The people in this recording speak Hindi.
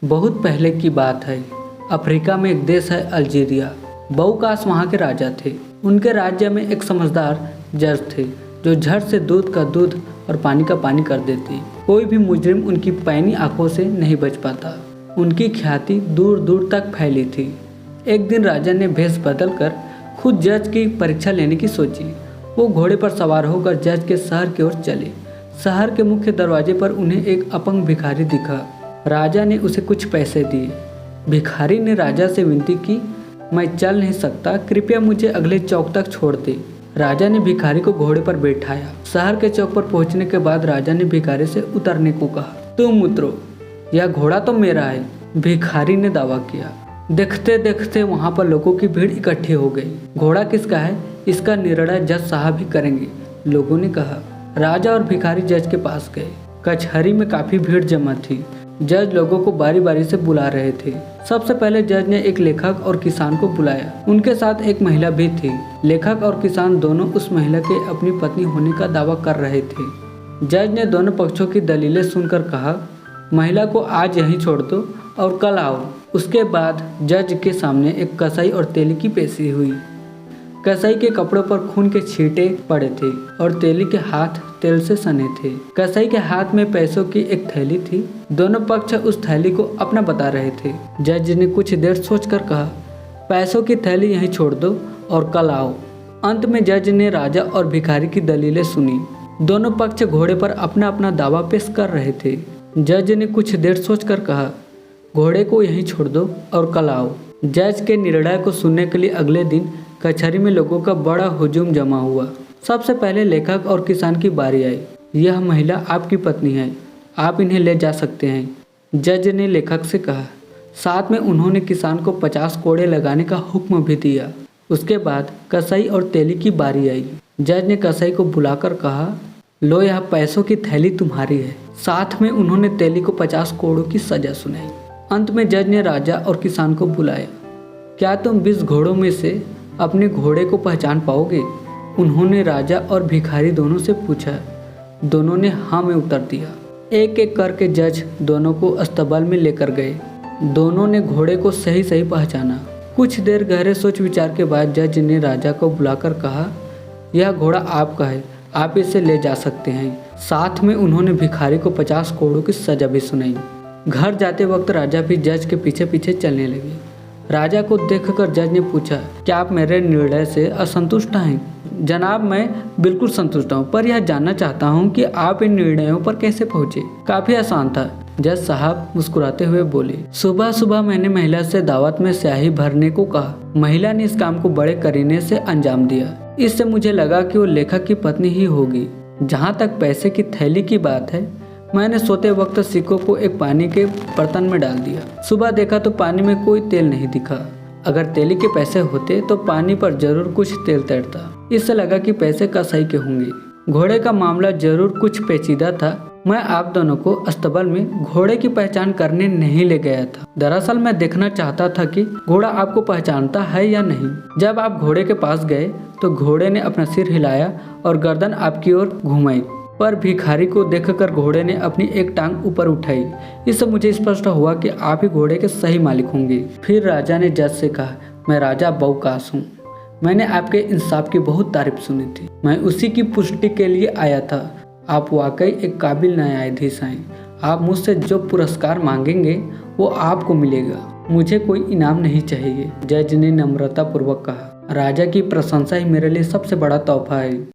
बहुत पहले की बात है। अफ्रीका में एक देश है अल्जीरिया। बहुकाश वहाँ के राजा थे। उनके राज्य में एक समझदार जज थे जो झट से दूध का दूध और पानी का पानी कर देते। कोई भी मुजरिम उनकी पैनी आंखों से नहीं बच पाता। उनकी ख्याति दूर दूर तक फैली थी। एक दिन राजा ने भेष बदल कर खुद जज की परीक्षा लेने की सोची। वो घोड़े पर सवार होकर जज के शहर की ओर चले। शहर के मुख्य दरवाजे पर उन्हें एक अपंग भिखारी दिखा। राजा ने उसे कुछ पैसे दिए। भिखारी ने राजा से विनती की, मैं चल नहीं सकता, कृपया मुझे अगले चौक तक छोड़ दे। राजा ने भिखारी को घोड़े पर बैठाया। शहर के चौक पर पहुंचने के बाद राजा ने भिखारी से उतरने को कहा। तुम उतरो, यह घोड़ा तो मेरा है, भिखारी ने दावा किया। देखते देखते वहां पर लोगों की भीड़ इकट्ठी हो गई। घोड़ा किसका है इसका निर्णय जज साहब ही करेंगे, लोगों ने कहा। राजा और भिखारी जज के पास गए। कचहरी में काफी भीड़ जमा थी। जज लोगों को बारी बारी से बुला रहे थे। सबसे पहले जज ने एक लेखक और किसान को बुलाया। उनके साथ एक महिला भी थी। लेखक और किसान दोनों उस महिला के अपनी पत्नी होने का दावा कर रहे थे। जज ने दोनों पक्षों की दलीलें सुनकर कहा, महिला को आज यहीं छोड़ दो और कल आओ। उसके बाद जज के सामने एक कसाई और तेली की पेशी हुई। कसाई के कपड़ों पर खून के छींटे पड़े थे और तेली के हाथ तेल से सने थे। कसाई के हाथ में पैसों की एक थैली थी। दोनों पक्ष उस थैली को अपना बता रहे थे। जज ने कुछ देर सोचकर कहा, पैसों की थैली यहीं छोड़ दो और कल आओ। अंत में जज ने राजा और भिखारी की दलीलें सुनी। दोनों पक्ष घोड़े पर अपना अपना दावा पेश कर रहे थे। जज ने कुछ देर सोचकर कहा, घोड़े को यहीं छोड़ दो और कल आओ। जज के निर्णय को सुनने के लिए अगले दिन कचहरी में लोगों का बड़ा हुजूम जमा हुआ। सबसे पहले लेखक और किसान की बारी आई। यह महिला आपकी पत्नी है, आप इन्हें ले जा सकते हैं, जज ने लेखक से कहा। साथ में उन्होंने किसान को 50 कोड़े लगाने का हुक्म भी दिया। उसके बाद कसाई और तेली की बारी आई। जज ने कसाई को बुलाकर कहा, लो यह पैसों की थैली तुम्हारी है। साथ में उन्होंने तेली को 50 कोड़ों की सजा सुनाई। अंत में जज ने राजा और किसान को बुलाया। क्या तुम 20 घोड़ों में से अपने घोड़े को पहचान पाओगे? उन्होंने राजा और भिखारी दोनों से पूछा। दोनों ने हाँ में उत्तर दिया। एक एक करके जज दोनों को अस्तबल में लेकर गए। दोनों ने घोड़े को सही सही पहचाना। कुछ देर गहरे सोच विचार के बाद जज ने राजा को बुलाकर कहा, यह घोड़ा आपका है, आप इसे ले जा सकते हैं। साथ में उन्होंने भिखारी को 50 कोड़ों की सजा भी सुनाई। घर जाते वक्त राजा भी जज के पीछे पीछे चलने लगे। राजा को देखकर जज ने पूछा, क्या आप मेरे निर्णय से असंतुष्ट हैं? जनाब, मैं बिल्कुल संतुष्ट हूँ, पर यह जानना चाहता हूँ कि आप इन निर्णयों पर कैसे पहुँचे? काफी आसान था, जज साहब मुस्कुराते हुए बोले। सुबह सुबह मैंने महिला से दावत में स्याही भरने को कहा। महिला ने इस काम को बड़े करीने से अंजाम दिया। इससे मुझे लगा कि वो लेखक की पत्नी ही होगी। जहाँ तक पैसे की थैली की बात है, मैंने सोते वक्त सिक्कों को एक पानी के बर्तन में डाल दिया। सुबह देखा तो पानी में कोई तेल नहीं दिखा। अगर तेली के पैसे होते तो पानी पर जरूर कुछ तेल तैरता। इससे लगा कि पैसे कसाई के होंगे। घोड़े का मामला जरूर कुछ पेचीदा था। मैं आप दोनों को अस्तबल में घोड़े की पहचान करने नहीं ले गया था। दरअसल मैं देखना चाहता था कि घोड़ा आपको पहचानता है या नहीं। जब आप घोड़े के पास गए तो घोड़े ने अपना सिर हिलाया और गर्दन आपकी ओर घुमाई, पर भिखारी को देखकर घोड़े ने अपनी एक टांग ऊपर उठाई। इससे मुझे स्पष्ट हुआ कि आप ही घोड़े के सही मालिक होंगे। फिर राजा ने जज से कहा, मैं राजा बहुकाश हूँ। मैंने आपके इंसाफ की बहुत तारीफ सुनी थी। मैं उसी की पुष्टि के लिए आया था। आप वाकई एक काबिल न्यायाधीश हैं। आप मुझसे जो पुरस्कार मांगेंगे वो आपको मिलेगा। मुझे कोई इनाम नहीं चाहिए, जज ने नम्रता पूर्वक कहा। राजा की प्रशंसा ही मेरे लिए सबसे बड़ा तोहफा है।